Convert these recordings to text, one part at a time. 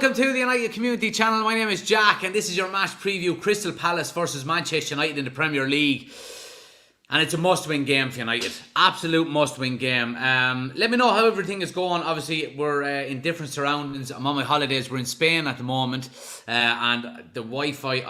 welcome to the United Community Channel. My name is Jack and this is your match preview. Crystal Palace versus Manchester United in the Premier League. And it's a must-win game for United. Absolute must-win game. Let me know how everything is going. Obviously, we're in different surroundings. I'm on my holidays. We're in Spain at the moment. And the Wi-Fi...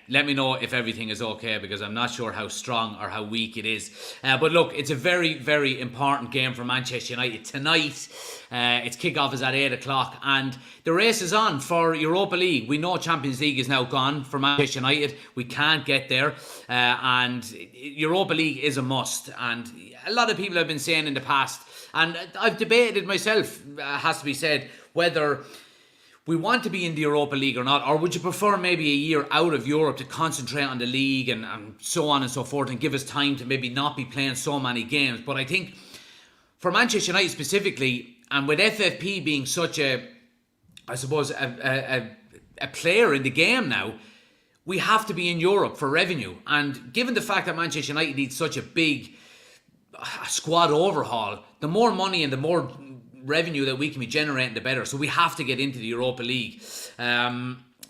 let me know if everything is okay because I'm not sure how strong or how weak it is. But look, it's a very, very important game for Manchester United tonight. Its kickoff is at 8 o'clock and the race is on for Europa League. We know Champions League is now gone for Manchester United. We can't get there. And Europa League is a must. And a lot of people have been saying in the past, and I've debated myself, has to be said, whether we want to be in the Europa League or not, or would you prefer maybe a year out of Europe to concentrate on the league and so on and so forth and give us time to maybe not be playing so many games. But I think for Manchester United specifically, and with FFP being such a player in the game now, we have to be in Europe for revenue. And given the fact that Manchester United needs such a big squad overhaul, the more money and the more revenue that we can be generating, the better. So we have to get into the Europa League.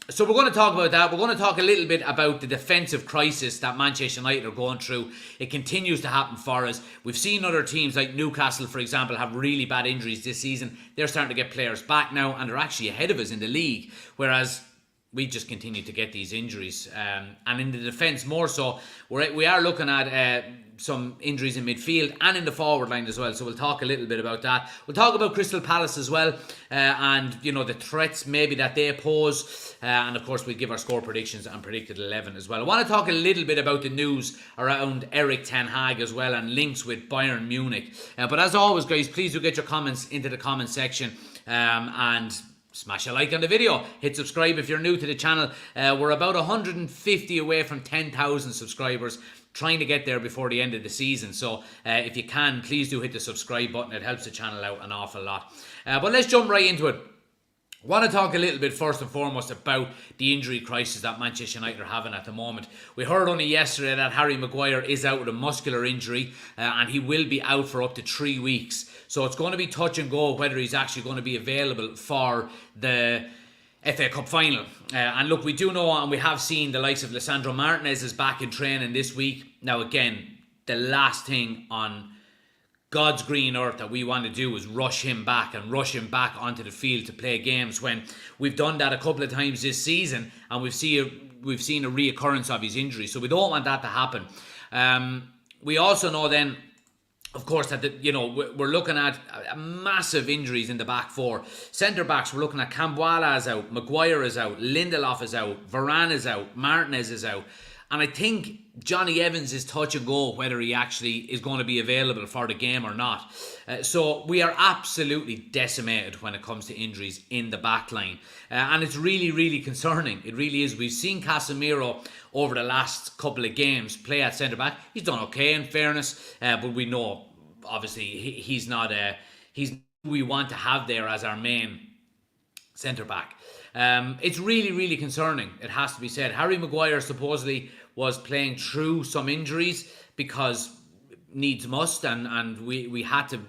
So we're going to talk about that. We're going to talk a little bit about the defensive crisis that Manchester United are going through. It continues to happen for us. We've seen other teams like Newcastle, for example, have really bad injuries this season. They're starting to get players back now and they're actually ahead of us in the league. Whereas we just continue to get these injuries. And in the defence more so, we are looking at some injuries in midfield and in the forward line as well. So we'll talk a little bit about that. We'll talk about Crystal Palace as well. And, you know, the threats maybe that they pose. And, of course, we'll give our score predictions and predicted 11 as well. I want to talk a little bit about the news around Erik ten Hag as well and links with Bayern Munich. But as always, guys, please do get your comments into the comment section. And smash a like on the video. Hit subscribe if you're new to the channel. We're about 150 away from 10,000 subscribers. Trying to get there before the end of the season. So if you can, please do hit the subscribe button. It helps the channel out an awful lot. But let's jump right into it. I want to talk a little bit first and foremost about the injury crisis that Manchester United are having at the moment. We heard only yesterday that Harry Maguire is out with a muscular injury and he will be out for up to 3 weeks. So it's going to be touch and go whether he's actually going to be available for the FA Cup final. And look, we do know and we have seen the likes of Lisandro Martinez is back in training this week. Now again, the last thing on God's green earth that we want to do is rush him back onto the field to play games when we've done that a couple of times this season and we've seen a reoccurrence of his injury. So we don't want that to happen. We also know then, of course, that we're looking at massive injuries in the back four. Centre backs, we're looking at Cambuala is out, Maguire is out, Lindelof is out, Varane is out, Martinez is out. And I think Johnny Evans is touch and go whether he actually is going to be available for the game or not. So we are absolutely decimated when it comes to injuries in the back line. And it's really, really concerning. It really is. We've seen Casemiro over the last couple of games play at centre-back. He's done okay in fairness. But we know, obviously, he's not... he's who we want to have there as our main centre-back. It's really, really concerning, it has to be said. Harry Maguire supposedly was playing through some injuries because needs must, and we had to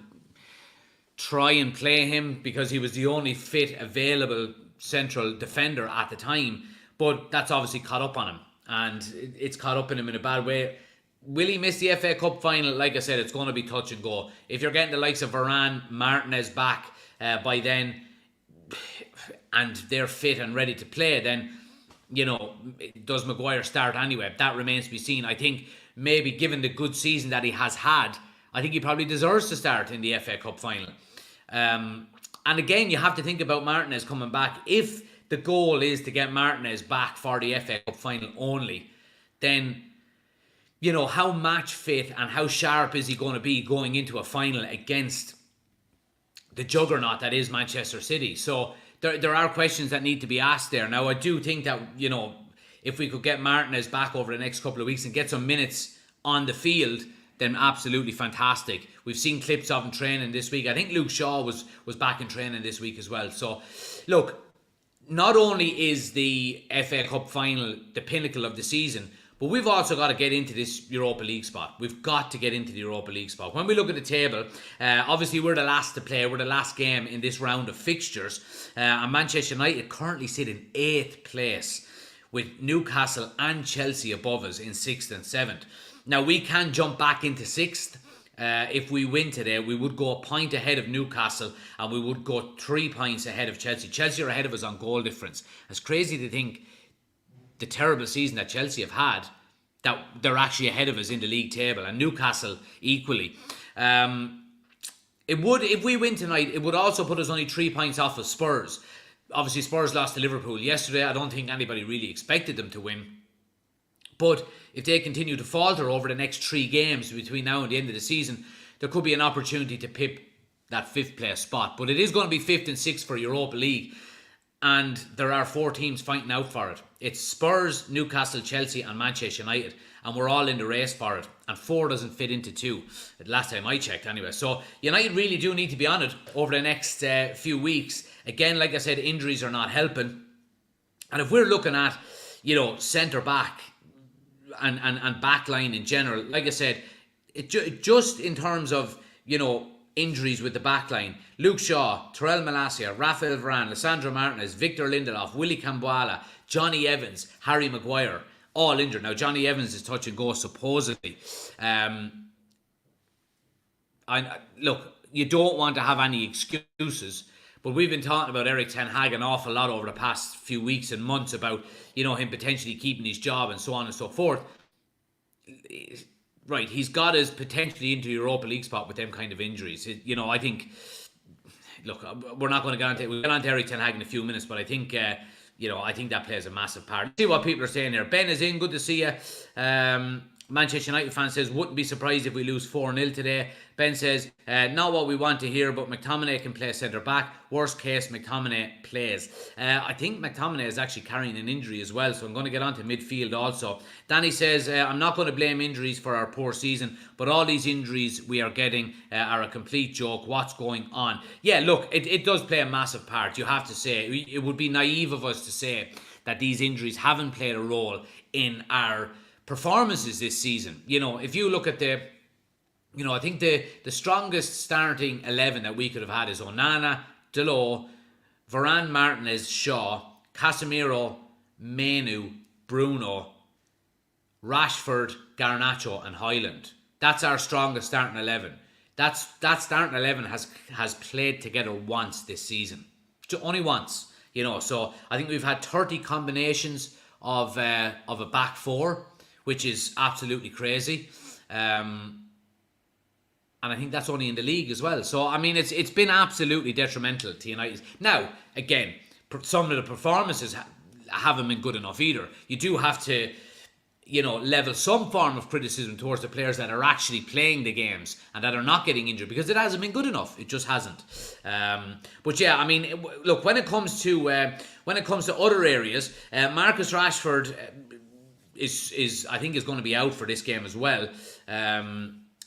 try and play him because he was the only fit available central defender at the time. But that's obviously caught up on him, and it's caught up in him in a bad way. Will he miss the FA Cup final? Like I said, it's going to be touch and go. If you're getting the likes of Varane, Martinez back by then, and they're fit and ready to play, then, does Maguire start anyway? That remains to be seen. I think maybe given the good season that he has had, I think he probably deserves to start in the FA Cup final. And again, you have to think about Martinez coming back. If the goal is to get Martinez back for the FA Cup final only, then, how match fit and how sharp is he going to be going into a final against the juggernaut that is Manchester City? So there are questions that need to be asked there. Now, I do think that, if we could get Martinez back over the next couple of weeks and get some minutes on the field, then absolutely fantastic. We've seen clips of him training this week. I think Luke Shaw was back in training this week as well. So, look, not only is the FA Cup final the pinnacle of the season, But we've also got to get into this Europa League spot. We've got to get into the Europa League spot. When we look at the table, obviously we're the last to play. We're the last game in this round of fixtures. And Manchester United currently sit in 8th place, with Newcastle and Chelsea above us in 6th and 7th. Now, we can jump back into 6th. If we win today, we would go a point ahead of Newcastle, and we would go 3 points ahead of Chelsea. Chelsea are ahead of us on goal difference. It's crazy to think the terrible season that Chelsea have had, that they're actually ahead of us in the league table, and Newcastle equally. It would, if we win tonight, it would also put us only 3 points off of Spurs. Obviously, Spurs lost to Liverpool yesterday. I don't think anybody really expected them to win. But if they continue to falter over the next 3 games between now and the end of the season, there could be an opportunity to pip that 5th place spot. But it is going to be 5th and 6th for Europa League. And there are 4 teams fighting out for it. It's Spurs, Newcastle, Chelsea and Manchester United. And we're all in the race for it. And 4 doesn't fit into 2. Last time I checked anyway. So United really do need to be on it over the next few weeks. Again, like I said, injuries are not helping. And if we're looking at, centre-back and back-line in general, like I said, just in terms of, injuries with the back line. Luke Shaw, Terrell Malacia, Rafael Varane, Lissandro Martinez, Victor Lindelof, Willy Cambuala, Johnny Evans, Harry Maguire, all injured. Now, Johnny Evans is touch and go, supposedly. Look, you don't want to have any excuses, but we've been talking about Erik ten Hag an awful lot over the past few weeks and months about, him potentially keeping his job and so on and so forth. Right, he's got us potentially into Europa League spot with them kind of injuries. I think, look, we're not going to get onto, we'll get on to Erik ten Hag in a few minutes, but I think, I think that plays a massive part. See what people are saying here. Ben is in, good to see you. Manchester United fan says, wouldn't be surprised if we lose 4-0 today. Ben says, not what we want to hear, but McTominay can play centre-back. Worst case, McTominay plays. I think McTominay is actually carrying an injury as well, so I'm going to get on to midfield also. Danny says, I'm not going to blame injuries for our poor season, but all these injuries we are getting are a complete joke. What's going on? Yeah, look, it does play a massive part, you have to say. It would be naive of us to say that these injuries haven't played a role in our performances this season. If you look at I think the strongest starting 11 that we could have had is Onana, Dalot, Varane, Martinez, Shaw, Casemiro, Menu, Bruno, Rashford, Garnacho and Højlund. That's our strongest starting 11. That starting 11 has played together once this season. Only once. So I think we've had 30 combinations of a back 4, which is absolutely crazy. And I think that's only in the league as well. So, it's been absolutely detrimental to United. Now, again, some of the performances haven't been good enough either. You do have to, level some form of criticism towards the players that are actually playing the games and that are not getting injured, because it hasn't been good enough. It just hasn't. But yeah, look, when it comes to other areas, Marcus Rashford is I think is going to be out for this game as well.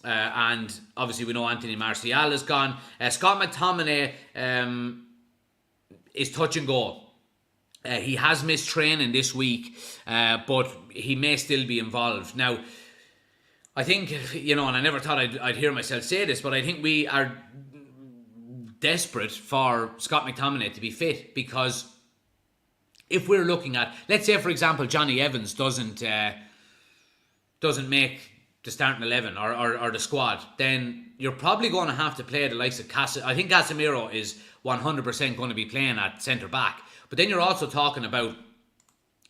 And obviously we know Anthony Martial is gone. Scott McTominay is touch and go. He has missed training this week, but he may still be involved. Now, I think, and I never thought I'd hear myself say this, but I think we are desperate for Scott McTominay to be fit, because if we're looking at, let's say, for example, Johnny Evans doesn't make the starting 11 or the squad, then you're probably going to have to play the likes of Casemiro. I think Casemiro is 100% going to be playing at centre back. But then you're also talking about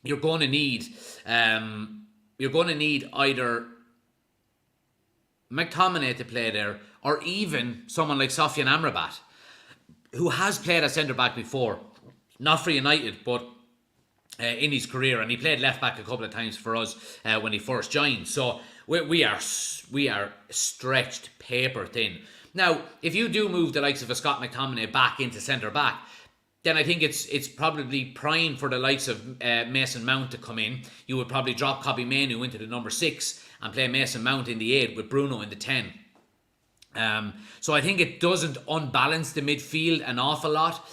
you're going to need either McTominay to play there, or even someone like Sofyan Amrabat, who has played at centre back before, not for United, but in his career, and he played left back a couple of times for us when he first joined. So we are stretched paper thin. Now, if you do move the likes of a Scott McTominay back into centre back, then I think it's probably prime for the likes of Mason Mount to come in. You would probably drop Kobbie Mainoo into the number 6 and play Mason Mount in the 8 with Bruno in the 10. So I think it doesn't unbalance the midfield an awful lot,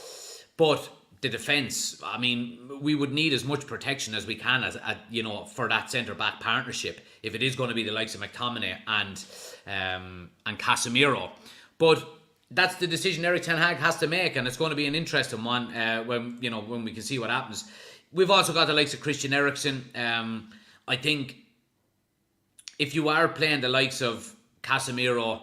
but the defence, I mean, we would need as much protection as we can for that centre-back partnership if it is going to be the likes of McTominay and Casemiro. But that's the decision Erik ten Hag has to make, and it's going to be an interesting one when we can see what happens. We've also got the likes of Christian Eriksen. I think if you are playing the likes of Casemiro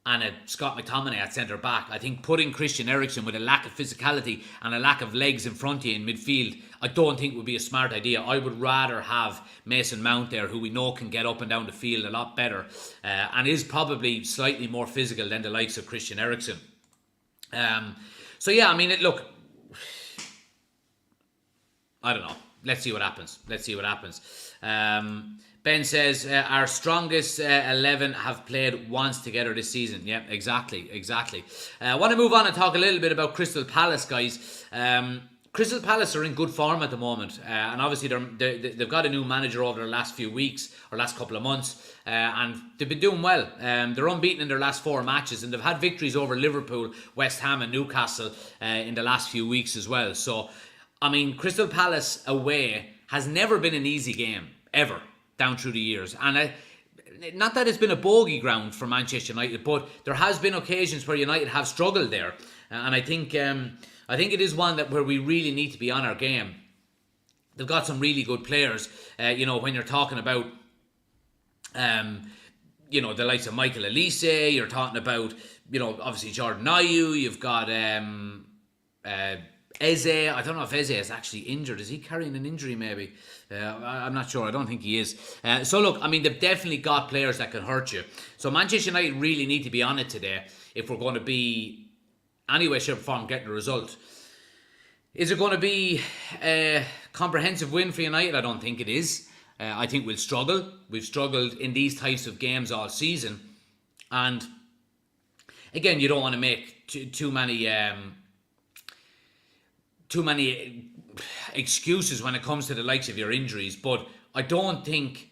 and a Scott McTominay at centre-back, I think putting Christian Eriksen with a lack of physicality and a lack of legs in front of you in midfield, I don't think would be a smart idea. I would rather have Mason Mount there, who we know can get up and down the field a lot better and is probably slightly more physical than the likes of Christian Eriksen. So yeah, I mean, look, I don't know. Let's see what happens. Ben says, our strongest 11 have played once together this season. Yeah, exactly. I want to move on and talk a little bit about Crystal Palace, guys. Crystal Palace are in good form at the moment. And obviously they've got a new manager over the last few weeks, or last couple of months. And they've been doing well. They're unbeaten in their last 4 matches. And they've had victories over Liverpool, West Ham and Newcastle in the last few weeks as well. So, I mean, Crystal Palace away has never been an easy game, ever, down through the years. And not that it's been a bogey ground for Manchester United, but there has been occasions where United have struggled there. And I think it is one where we really need to be on our game. They've got some really good players. When you're talking about the likes of Michael Elise, you're talking about, obviously Jordan Ayew, you've got Eze. I don't know if Eze is actually injured. Is he carrying an injury maybe? I'm not sure. I don't think he is. So look, I mean, they've definitely got players that can hurt you. So Manchester United really need to be on it today if we're going to be any way, shape or form getting a result. Is it going to be a comprehensive win for United? I don't think it is. I think we'll struggle. We've struggled in these types of games all season. And again, you don't want to make too many excuses when it comes to the likes of your injuries, but I don't think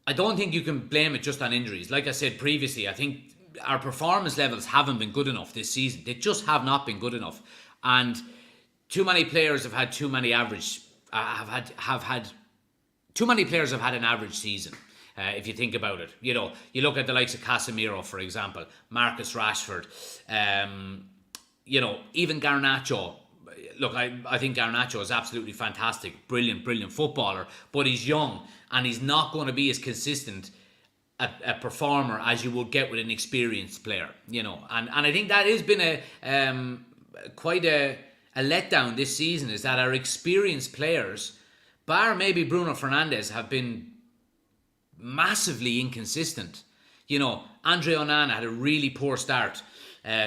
you can blame it just on injuries. Like I said previously, I think our performance levels haven't been good enough this season. They just have not been good enough, and too many players have had too many average. Too many players have had an average season. If you think about it, you look at the likes of Casemiro, for example, Marcus Rashford. Even Garnacho. Look, I think Garnacho is absolutely fantastic, brilliant footballer, but he's young and he's not going to be as consistent a performer as you would get with an experienced player, and I think that has been quite a letdown this season, is that our experienced players, bar maybe Bruno Fernandes, have been massively inconsistent. Andre Onana had a really poor start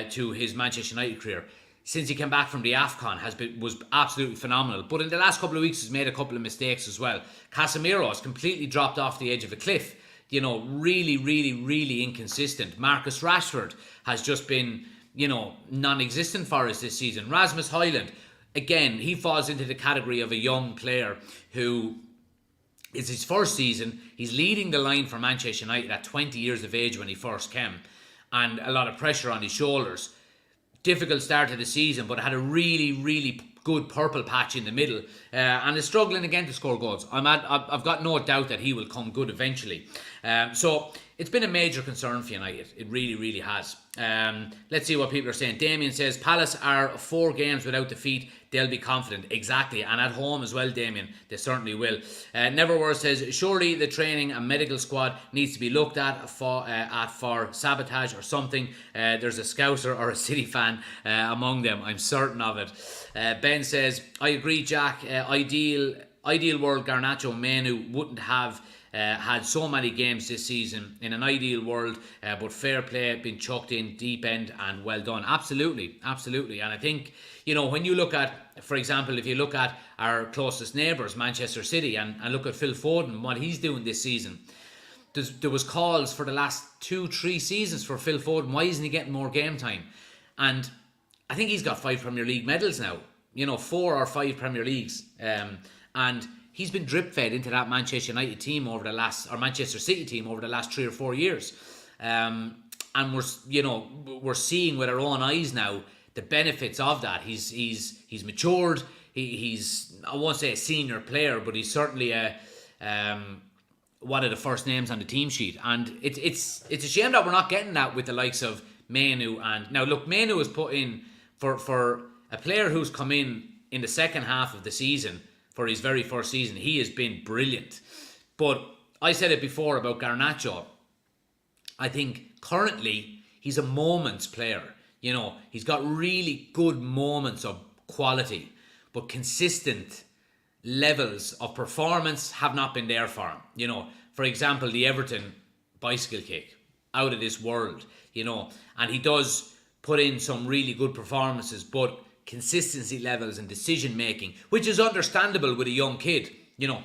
to his Manchester United career. Since he came back from the AFCON, was absolutely phenomenal. But in the last couple of weeks, he's made a couple of mistakes as well. Casemiro has completely dropped off the edge of a cliff. Really inconsistent. Marcus Rashford has just been, non-existent for us this season. Rasmus Højlund, again, he falls into the category of a young player who is his first season. He's leading the line for Manchester United at 20 years of age when he first came, and a lot of pressure on his shoulders. Difficult start to the season, but had a really good purple patch in the middle, and is struggling again to score goals. I've got no doubt that he will come good eventually. So it's been a major concern for United. It really has. Let's see what people are saying. Damien says Palace are 4 games without defeat. They'll be confident. Exactly. And at home as well, Damien. They certainly will. Neverwhere says, surely the training and medical squad needs to be looked at for sabotage or something. There's a Scouser or a City fan among them. I'm certain of it. Ben says, I agree, Jack. Ideal world, Garnacho and Manu wouldn't have had so many games this season in an ideal world, but fair play, been chucked in deep end, and well done. Absolutely. And I think, when you look at, for example, if you look at our closest neighbours, Manchester City, and look at Phil Foden, what he's doing this season, there was calls for the last 2-3 seasons for Phil Foden. Why isn't he getting more game time? And I think he's got 5 Premier League medals now, 4 or 5 Premier Leagues, and he's been drip fed into that Manchester United team or Manchester City team over the last 3 or 4 years. And we're seeing with our own eyes now the benefits of that. He's matured. He's, I won't say a senior player, but he's certainly a one of the first names on the team sheet. And it's a shame that we're not getting that with the likes of Mainu. And now look, Mainu was put in for a player who's come in the second half of the season for his very first season. He has been brilliant. But I said it before about Garnacho. I think currently he's a moments player. You know, he's got really good moments of quality, but consistent levels of performance have not been there for him. You know, for example, the Everton bicycle kick, out of this world, you know, and he does put in some really good performances, but consistency levels and decision making, which is understandable with a young kid, you know,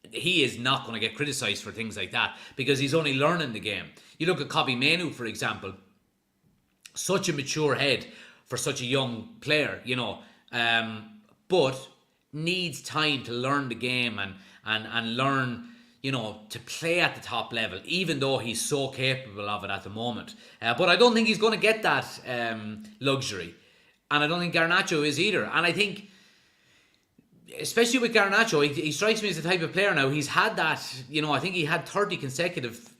he is not going to get criticised for things like that because he's only learning the game. You look at Kobbie Mainoo, for example, such a mature head for such a young player, you know, but needs time to learn the game and learn, you know, to play at the top level, even though he's so capable of it at the moment. But I don't think he's going to get that luxury. And I don't think Garnacho is either. And I think, especially with Garnacho, he strikes me as the type of player now. He's had that, you know, I think he had 30 consecutive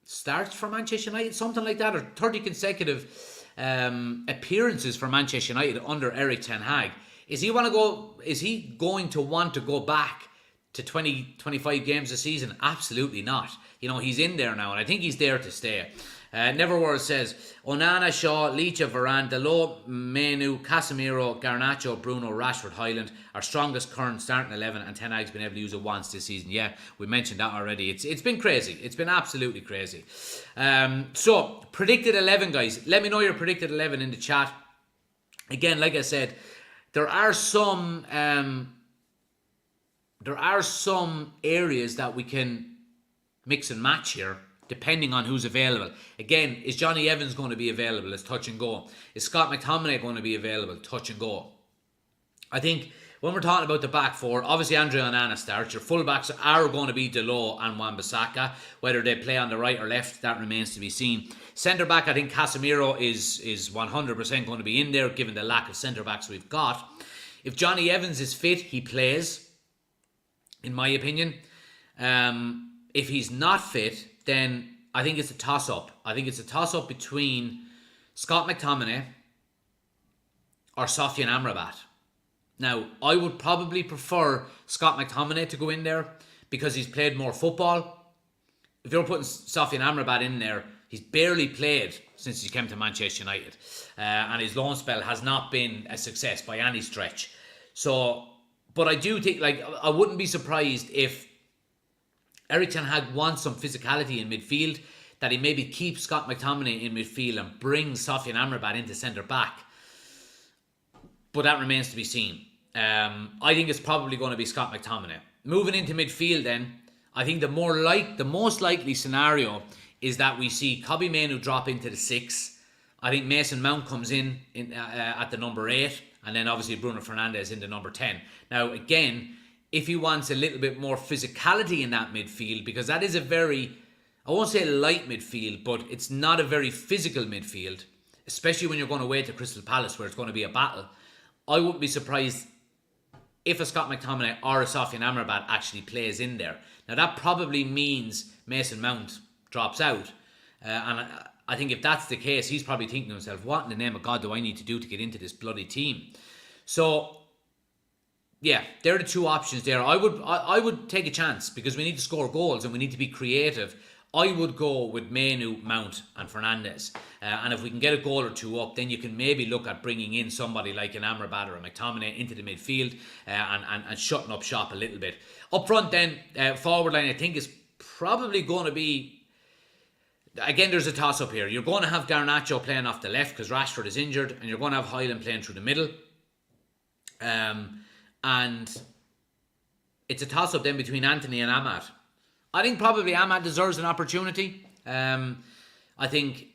starts for Manchester United, something like that, or 30 consecutive appearances for Manchester United under Erik ten Hag. Is he going to want to go back to 20, 25 games a season? Absolutely not. You know, he's in there now, and I think he's there to stay. Neverword says, Onana, Shaw, Licha, Varane, Dalot, Mainu, Casemiro, Garnacho, Bruno, Rashford, Highland, our strongest current starting 11, and Ten Hag's been able to use it once this season. Yeah, we mentioned that already. It's been crazy. It's been absolutely crazy. So, predicted 11, guys. Let me know your predicted 11 in the chat. Again, like I said, there are some areas that we can mix and match here, depending on who's available. Again, is Johnny Evans going to be available? It's touch and go. Is Scott McTominay going to be available? Touch and go. I think when we're talking about the back four, obviously Andre Onana starts. Your fullbacks are going to be Dalot and Wan-Bissaka. Whether they play on the right or left, that remains to be seen. Centre back, I think Casemiro is 100% going to be in there, given the lack of centre backs we've got. If Johnny Evans is fit, he plays, in my opinion. If he's not fit, then I think it's a toss-up. I think it's a toss-up between Scott McTominay or Sofyan Amrabat. Now, I would probably prefer Scott McTominay to go in there because he's played more football. If you're putting Sofyan Amrabat in there, he's barely played since he came to Manchester United. And his loan spell has not been a success by any stretch. So, but I do think, like, I wouldn't be surprised if Erik ten Hag wants some physicality in midfield, that he maybe keeps Scott McTominay in midfield and brings Sofyan Amrabat into centre back. But that remains to be seen. I think it's probably going to be Scott McTominay. Moving into midfield then, I think the most likely scenario is that we see Kobbie Mainoo drop into the 6. I think Mason Mount comes in at the number 8, and then obviously Bruno Fernandes in the number 10. Now again, if he wants a little bit more physicality in that midfield, because that is a very, I won't say light midfield, but it's not a very physical midfield, especially when you're going away to Crystal Palace where it's going to be a battle. I wouldn't be surprised if a Scott McTominay or a Sofyan Amrabat actually plays in there. Now that probably means Mason Mount drops out, and I think if that's the case, he's probably thinking to himself, what in the name of God do I need to do to get into this bloody team? So yeah, there are the two options there. I would take a chance because we need to score goals and we need to be creative. I would go with Mainoo, Mount and Fernandes. And if we can get a goal or two up, then you can maybe look at bringing in somebody like an Amrabat or a McTominay into the midfield and shutting up shop a little bit. Up front then, forward line I think is probably going to be, again, there's a toss-up here. You're going to have Garnacho playing off the left because Rashford is injured, and you're going to have Highland playing through the middle. And it's a toss-up then between Anthony and Ahmad. I think probably Ahmad deserves an opportunity. I think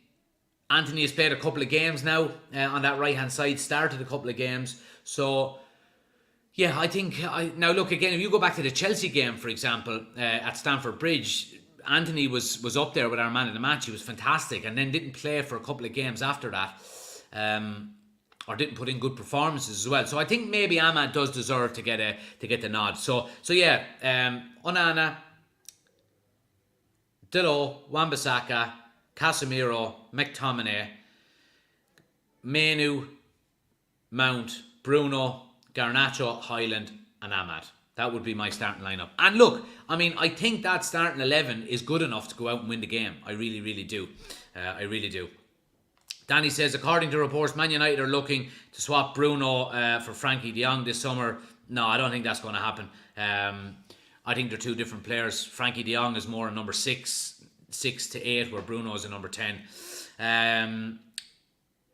Anthony has played a couple of games now on that right-hand side, started a couple of games. So, yeah, I think, now look, again, if you go back to the Chelsea game, for example, at Stamford Bridge, Anthony was up there with our man of the match. He was fantastic, and then didn't play for a couple of games after that. or didn't put in good performances as well. So I think maybe Ahmad does deserve to get the nod. So yeah, Onana, Delo, Wan-Bissaka, Casemiro, McTominay, Menu, Mount, Bruno, Garnacho, Highland, and Ahmad. That would be my starting lineup. And look, I mean, I think that starting 11 is good enough to go out and win the game. I really, really do. I really do. Danny says, according to reports, Man United are looking to swap Bruno for Frankie de Jong this summer. No, I don't think that's going to happen. I think they're two different players. Frankie de Jong is more a number 6 to 8, where Bruno is a number 10.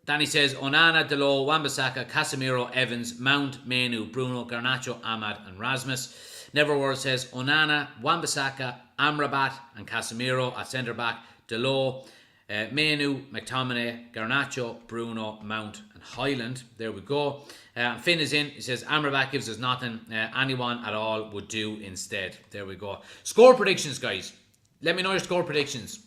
Danny says, Onana, Delo, Wan-Bissaka, Casemiro, Evans, Mount, Menu, Bruno, Garnacho, Ahmad, and Rasmus. Neverword says, Onana, Wan-Bissaka, Amrabat, and Casemiro at centre-back, Delo, Menu, McTominay, Garnacho, Bruno, Mount, and Highland. There we go. Finn is in. He says, Amrabat gives us nothing. Anyone at all would do instead. There we go. Score predictions, guys. Let me know your score predictions.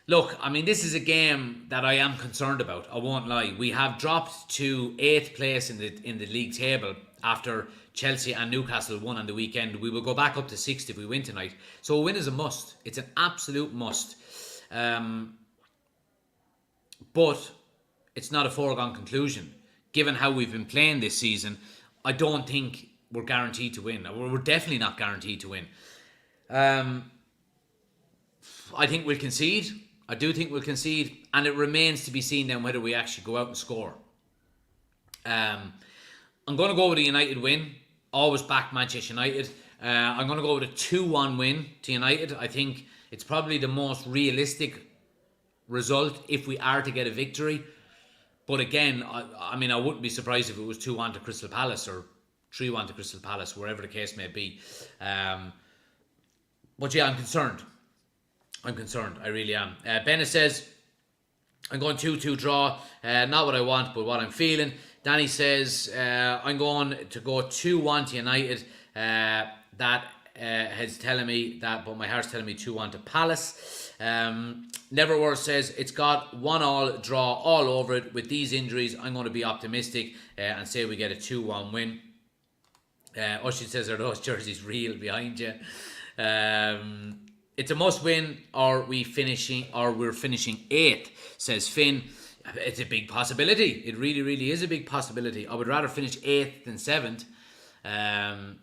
Look, I mean, this is a game that I am concerned about. I won't lie. We have dropped to 8th place in the league table after Chelsea and Newcastle won on the weekend. We will go back up to 6th if we win tonight. So a win is a must. It's an absolute must. But it's not a foregone conclusion. Given how we've been playing this season, I don't think we're guaranteed to win. We're definitely not guaranteed to win. I think we'll concede. I do think we'll concede, and it remains to be seen then whether we actually go out and score. I'm going to go with a United win. Always back Manchester United. I'm going to go with a 2-1 win to United. I think it's probably the most realistic result if we are to get a victory. But again, I mean, I wouldn't be surprised if it was 2-1 to Crystal Palace or 3-1 to Crystal Palace, wherever the case may be. But yeah, I'm concerned. I really am. Bennett says, I'm going 2-2 draw. Not what I want, but what I'm feeling. Danny says, I'm going to go 2-1 to United. That head's telling me that, but my heart's telling me 2-1 to Palace. Neverword says, it's got 1-1 draw all over it. With these injuries, I'm going to be optimistic and say we get a 2-1 win. Ushin says, are those jerseys real behind you? It's a must win, or we're finishing 8th, says Finn. It's a big possibility. It really, really is a big possibility. I would rather finish 8th than 7th.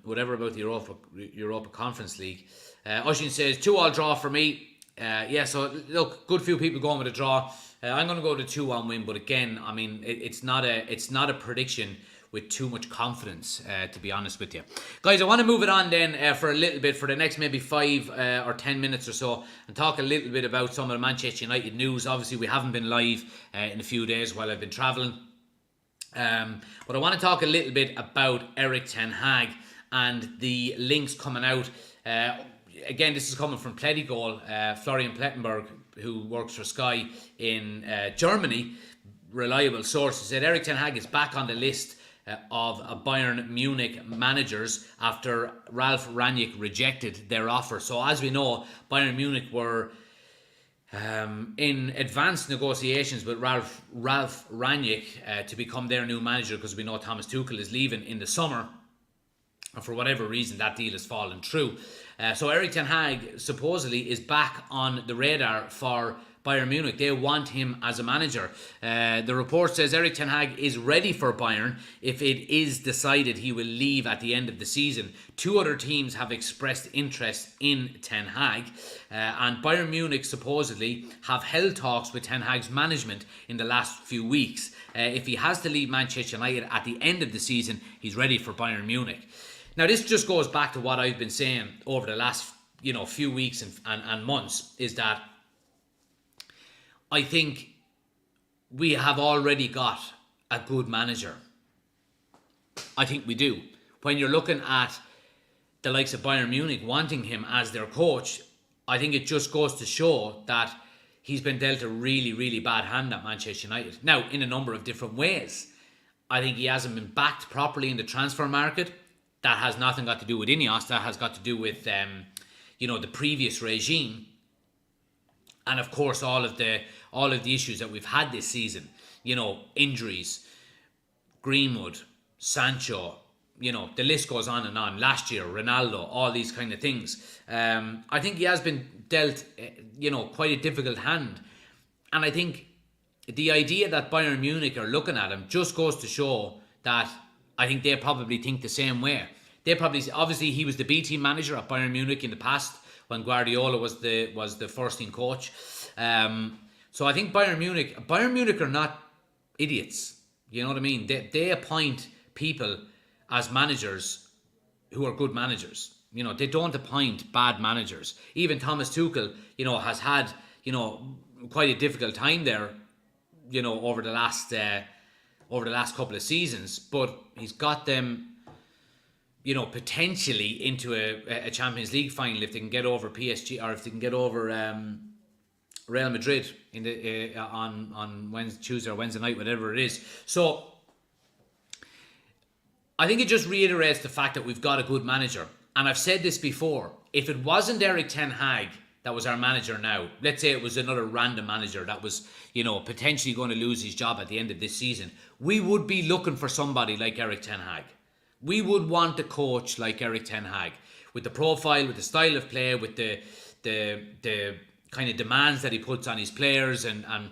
Whatever about the Europa Conference League. Ushin says 2-2 draw for me. Yeah, so look, good few people going with a draw. I'm going to go with a 2-1 win, but again, I mean, it's not a prediction with too much confidence, to be honest with you. Guys, I want to move it on then for a little bit, for the next maybe 5 or 10 minutes or so, and talk a little bit about some of the Manchester United news. Obviously, we haven't been live in a few days while I've been travelling. But I want to talk a little bit about Erik ten Hag and the links coming out. Again, this is coming from Plettigol, Florian Plettenberg, who works for Sky in Germany. Reliable source said Erik ten Hag is back on the list of Bayern Munich managers after Ralf Rangnick rejected their offer. So as we know, Bayern Munich were in advanced negotiations with Ralf Rangnick to become their new manager, because we know Thomas Tuchel is leaving in the summer, and for whatever reason that deal has fallen through. So Erik ten Hag supposedly is back on the radar for Bayern Munich. They want him as a manager. The report says Erik ten Hag is ready for Bayern if it is decided he will leave at the end of the season. 2 other teams have expressed interest in ten Hag, and Bayern Munich supposedly have held talks with ten Hag's management in the last few weeks. If he has to leave Manchester United at the end of the season, he's ready for Bayern Munich. Now, this just goes back to what I've been saying over the last few weeks and months, is that I think we have already got a good manager. I think we do. When you're looking at the likes of Bayern Munich wanting him as their coach, I think it just goes to show that he's been dealt a really, really bad hand at Manchester United. Now, in a number of different ways. I think he hasn't been backed properly in the transfer market. That has nothing got to do with Ineos. That has got to do with, the previous regime. And of course, all of the issues that we've had this season. injuries, Greenwood, Sancho, the list goes on and on. Last year, Ronaldo, all these kind of things. I think he has been dealt, quite a difficult hand. And I think the idea that Bayern Munich are looking at him just goes to show that I think they probably think the same way. Obviously he was the B team manager at Bayern Munich in the past when Guardiola was the first team coach. So I think Bayern Munich are not idiots. You know what I mean? They appoint people as managers who are good managers. They don't appoint bad managers. Even Thomas Tuchel, has had, quite a difficult time there, over the last couple of seasons. But he's got them, potentially into a Champions League final if they can get over PSG, or if they can get over Real Madrid in the on Wednesday, Tuesday or Wednesday night, whatever it is. So I think it just reiterates the fact that we've got a good manager. And I've said this before, if it wasn't Erik ten Hag that was our manager now, let's say it was another random manager that was, potentially going to lose his job at the end of this season, we would be looking for somebody like Erik ten Hag. We would want a coach like Erik ten Hag, with the profile, with the style of play, with the kind of demands that he puts on his players, and a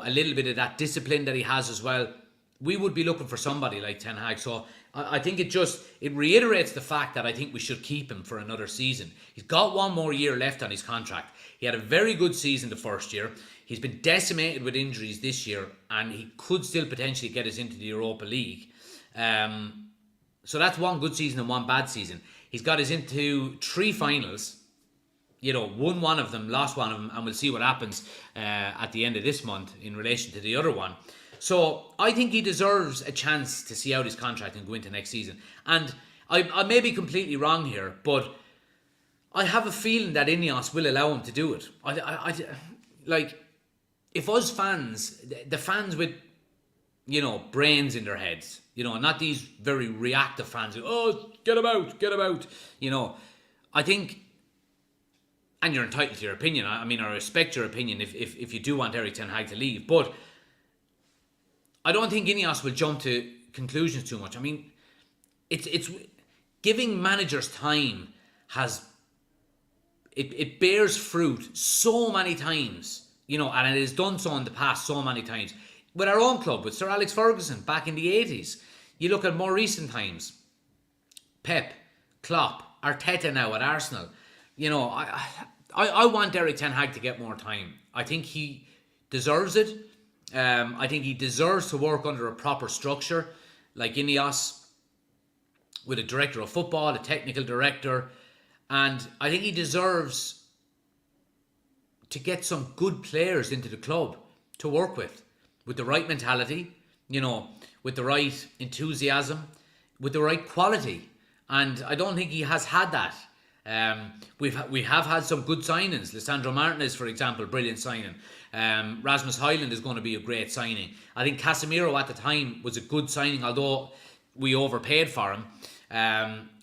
little bit of that discipline that he has as well. We would be looking for somebody like Ten Hag. So I think it reiterates the fact that I think we should keep him for another season. He's got one more year left on his contract. He had a very good season the first year. He's been decimated with injuries this year, and he could still potentially get us into the Europa League. So that's one good season and one bad season. He's got us into 3 finals. Won one of them, lost one of them, and we'll see what happens at the end of this month in relation to the other one. So I think he deserves a chance to see out his contract and go into next season. And I may be completely wrong here, but I have a feeling that Ineos will allow him to do it. Like, if us fans, the fans with, brains in their heads, not these very reactive fans who, get him out. I think, and you're entitled to your opinion. I respect your opinion if you do want Erik ten Hag to leave, but I don't think Ineos will jump to conclusions too much. It's giving managers time it bears fruit so many times, and it has done so in the past so many times. With our own club, with Sir Alex Ferguson back in the 80s. You look at more recent times, Pep, Klopp, Arteta now at Arsenal. I want Erik ten Hag to get more time. I think he deserves it. I think he deserves to work under a proper structure like Ineos, with a director of football, a technical director, and I think he deserves to get some good players into the club to work with the right mentality, with the right enthusiasm, with the right quality. And I don't think he has had that. We have had some good signings. Lisandro Martinez, for example, brilliant signing. Rasmus Højlund is going to be a great signing. I think Casemiro at the time was a good signing, although we overpaid for him.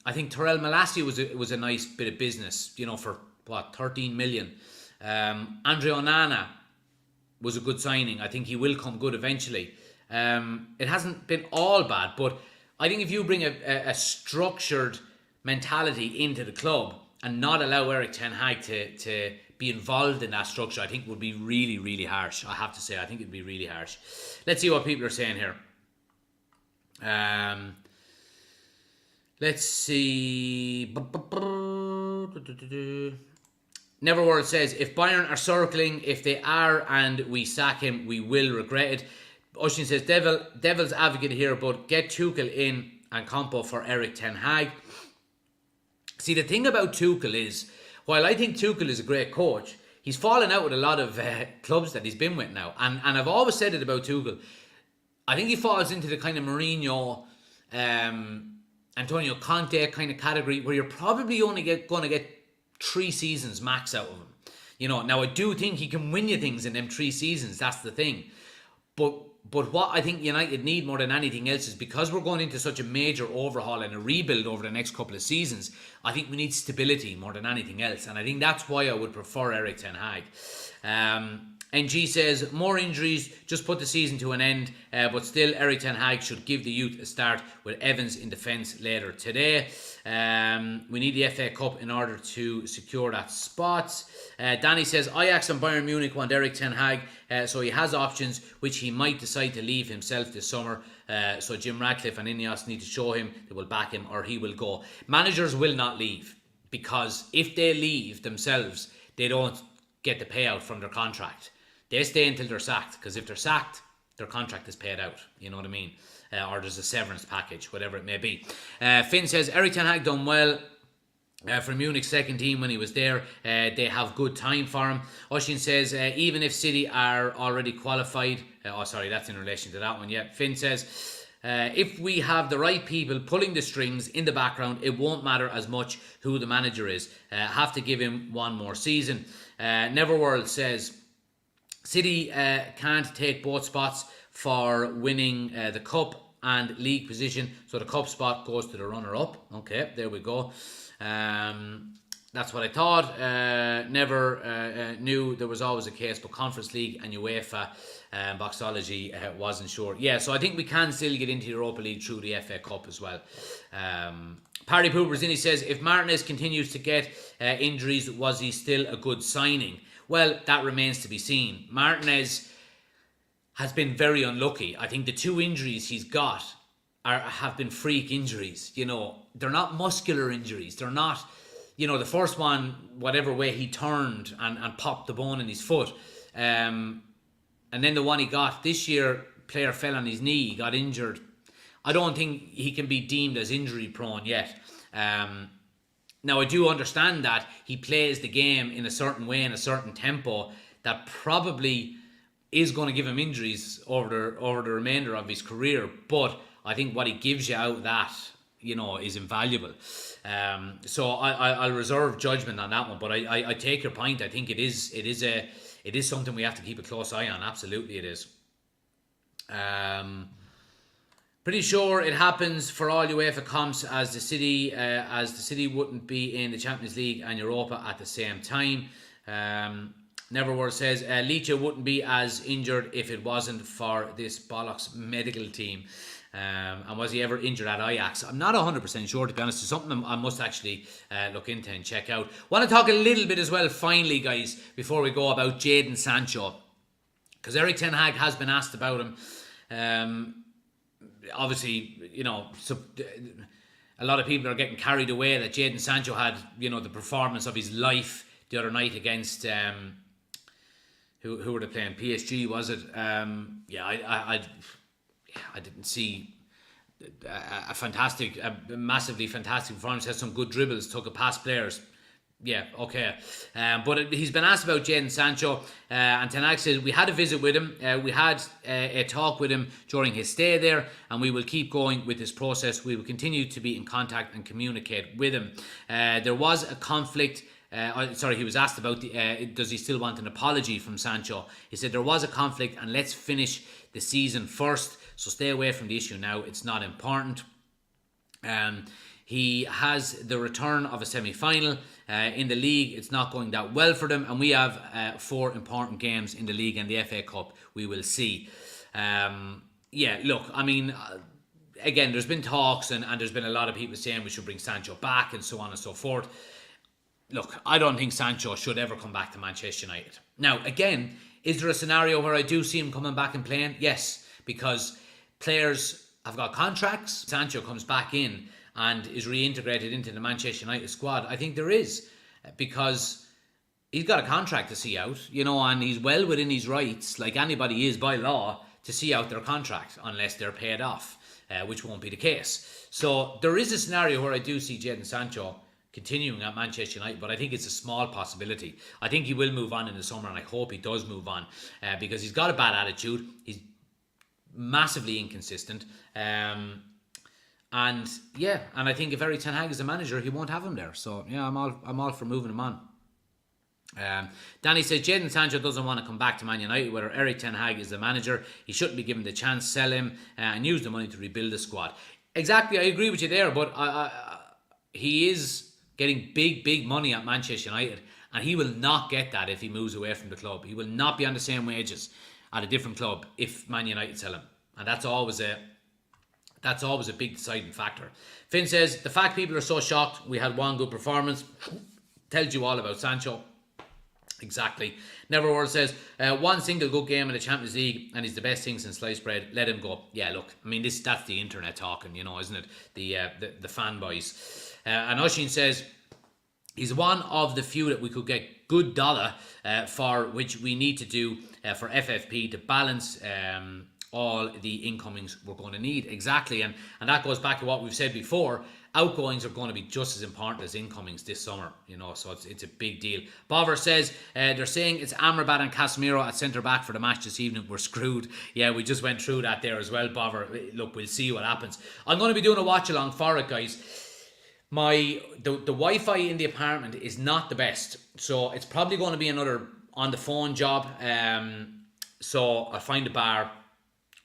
I think Terrell Malacia was a nice bit of business, for 13 million. Andre Onana was a good signing. I think he will come good eventually. It hasn't been all bad, but I think if you bring a structured mentality into the club and not allow Erik ten Hag to be involved in that structure, I think would be really, really harsh. I have to say, I think it'd be really harsh. Let's see what people are saying here. Let's see. Neverworld says, if Bayern are circling, if they are and we sack him, we will regret it. Oshin says, devil's advocate here, but get Tuchel in and Compo for Erik ten Hag. See, the thing about Tuchel is, while I think Tuchel is a great coach, he's fallen out with a lot of clubs that he's been with now. And I've always said it about Tuchel. I think he falls into the kind of Mourinho, Antonio Conte kind of category, where you're probably only going to get 3 seasons max out of him. Now I do think he can win you things in them 3 seasons. That's the thing. But what I think United need more than anything else is, because we're going into such a major overhaul and a rebuild over the next couple of seasons, I think we need stability more than anything else. And I think that's why I would prefer Erik ten Hag. NG says, more injuries, just put the season to an end, but still Eric Ten Hag should give the youth a start with Evans in defence later today. We need the FA Cup in order to secure that spot. Danny says, Ajax and Bayern Munich want Eric Ten Hag, so he has options which he might decide to leave himself this summer. So Jim Ratcliffe and Ineos need to show him they will back him or he will go. Managers will not leave, because if they leave themselves, they don't get the payout from their contract. They stay until they're sacked, because if they're sacked, their contract is paid out. You know what I mean? Or there's a severance package, whatever it may be. Finn says, Eric Ten Hag done well for Munich's second team when he was there. They have good time for him. Oshin says, even if City are already qualified... sorry, that's in relation to that one. Yeah. Finn says, if we have the right people pulling the strings in the background, it won't matter as much who the manager is. Have to give him one more season. Neverworld says, City can't take both spots for winning the cup and league position, so the cup spot goes to the runner-up. Okay, there we go. That's what I thought. Never knew there was always a case, but Conference League and UEFA Boxology wasn't sure. Yeah, so I think we can still get into Europa League through the FA Cup as well. Parry Pooperzini says, if Martinez continues to get injuries, was he still a good signing? Well, that remains to be seen. Martinez has been very unlucky. I think the two injuries he's got have been freak injuries. You know, they're not muscular injuries. They're not, you know, the first one, whatever way he turned and popped the bone in his foot. And then the one he got this year, player fell on his knee, he got injured. I don't think he can be deemed as injury prone yet. Now, I do understand that he plays the game in a certain way, in a certain tempo, that probably is going to give him injuries over the remainder of his career. But I think what he gives you out of that, you know, is invaluable. So I'll reserve judgment on that one. But I take your point. I think it is something we have to keep a close eye on. Absolutely, it is. Pretty sure it happens for all UEFA comps, as the City wouldn't be in the Champions League and Europa at the same time. Neverword says Licha wouldn't be as injured if it wasn't for this bollocks medical team. And was he ever injured at Ajax? I'm not 100% sure, to be honest. It's something I must actually look into and check out. Want to talk a little bit as well, finally, guys, before we go, about Jadon Sancho, because Eric Ten Hag has been asked about him. Obviously, you know, a lot of people are getting carried away that Jadon Sancho had, you know, the performance of his life the other night against who were they playing? PSG, was it? I didn't see a massively fantastic performance. Had some good dribbles, took it past players. Yeah, okay. But he's been asked about Jadon Sancho, and Ten Hag says, we had a visit with him, we had a talk with him during his stay there, and we will keep going with this process. We will continue to be in contact and communicate with him. There was a conflict. He was asked about does he still want an apology from Sancho. He said there was a conflict, and let's finish the season first, so stay away from the issue now. It's not important. He has the return of a semi-final in the league. It's not going that well for them, and we have 4 important games in the league and the FA Cup. We will see. Look, I mean, again, there's been talks and there's been a lot of people saying we should bring Sancho back and so on and so forth. Look, I don't think Sancho should ever come back to Manchester United. Now, again, is there a scenario where I do see him coming back and playing? Yes, because players have got contracts. Sancho comes back in and is reintegrated into the Manchester United squad. I think there is, because he's got a contract to see out, you know, and he's well within his rights, like anybody is by law, to see out their contract unless they're paid off, which won't be the case. So there is a scenario where I do see Jadon Sancho continuing at Manchester United, but I think it's a small possibility. I think he will move on in the summer, and I hope he does move on, because he's got a bad attitude. He's massively inconsistent. And I think if Eric Ten Hag is the manager, he won't have him there. So yeah, I'm all for moving him on. Danny says Jadon Sancho doesn't want to come back to Man United. Whether Eric Ten Hag is the manager, he shouldn't be given the chance. Sell him and use the money to rebuild the squad. Exactly, I agree with you there. But he is getting big money at Manchester United, And he will not get that if he moves away from the club. He will not be on the same wages at a different club if Man United sell him. And that's always a big deciding factor. Finn says, the fact people are so shocked we had one good performance tells you all about Sancho. Exactly. Neverword says, one single good game in the Champions League and he's the best thing since sliced bread. Let him go. Yeah, look, I mean, that's the internet talking, you know, isn't it? The fanboys. And Oshin says, he's one of the few that we could get good dollar for, which we need to do for FFP to balance all the incomings we're going to need. Exactly. And that goes back to what we've said before. Outgoings are going to be just as important as incomings this summer, you know, so it's a big deal. Bover says they're saying it's Amrabat and Casemiro at centre-back for the match this evening. We're screwed. Yeah, we just went through that there as well, Bover. Look, we'll see what happens. I'm going to be doing a watch-along for it, guys. The Wi-Fi in the apartment is not the best, so it's probably going to be another on-the-phone job. So I'll find a bar.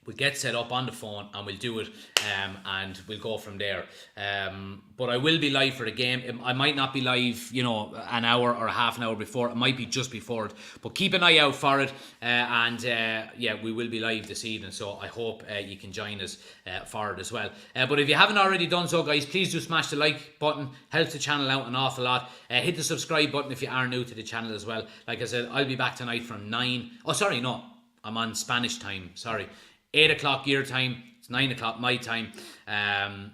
We'll get set up on the phone and we'll do it and we'll go from there. But I will be live for the game. I might not be live, you know, an hour or half an hour before. It might be just before it. But keep an eye out for it. Yeah, we will be live this evening. So I hope you can join us for it as well. But if you haven't already done so, guys, please do smash the like button. Helps the channel out an awful lot. Hit the subscribe button if you are new to the channel as well. Like I said, I'll be back tonight from 9. Oh, sorry, no. I'm on Spanish time. Sorry. 8 o'clock your time, it's 9 o'clock my time. I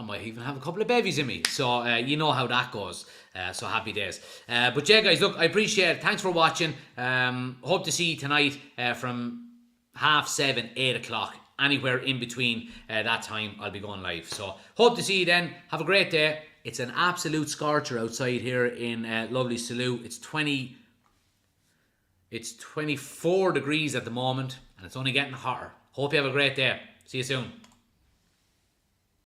might even have a couple of babies in me, so you know how that goes. So happy days. But yeah, guys, look, I appreciate it. Thanks for watching. Hope to see you tonight from 7:30, 8 o'clock. Anywhere in between that time, I'll be going live. So hope to see you then. Have a great day. It's an absolute scorcher outside here in lovely Salou. It's 24 degrees at the moment, and it's only getting hotter. Hope you have a great day. See you soon.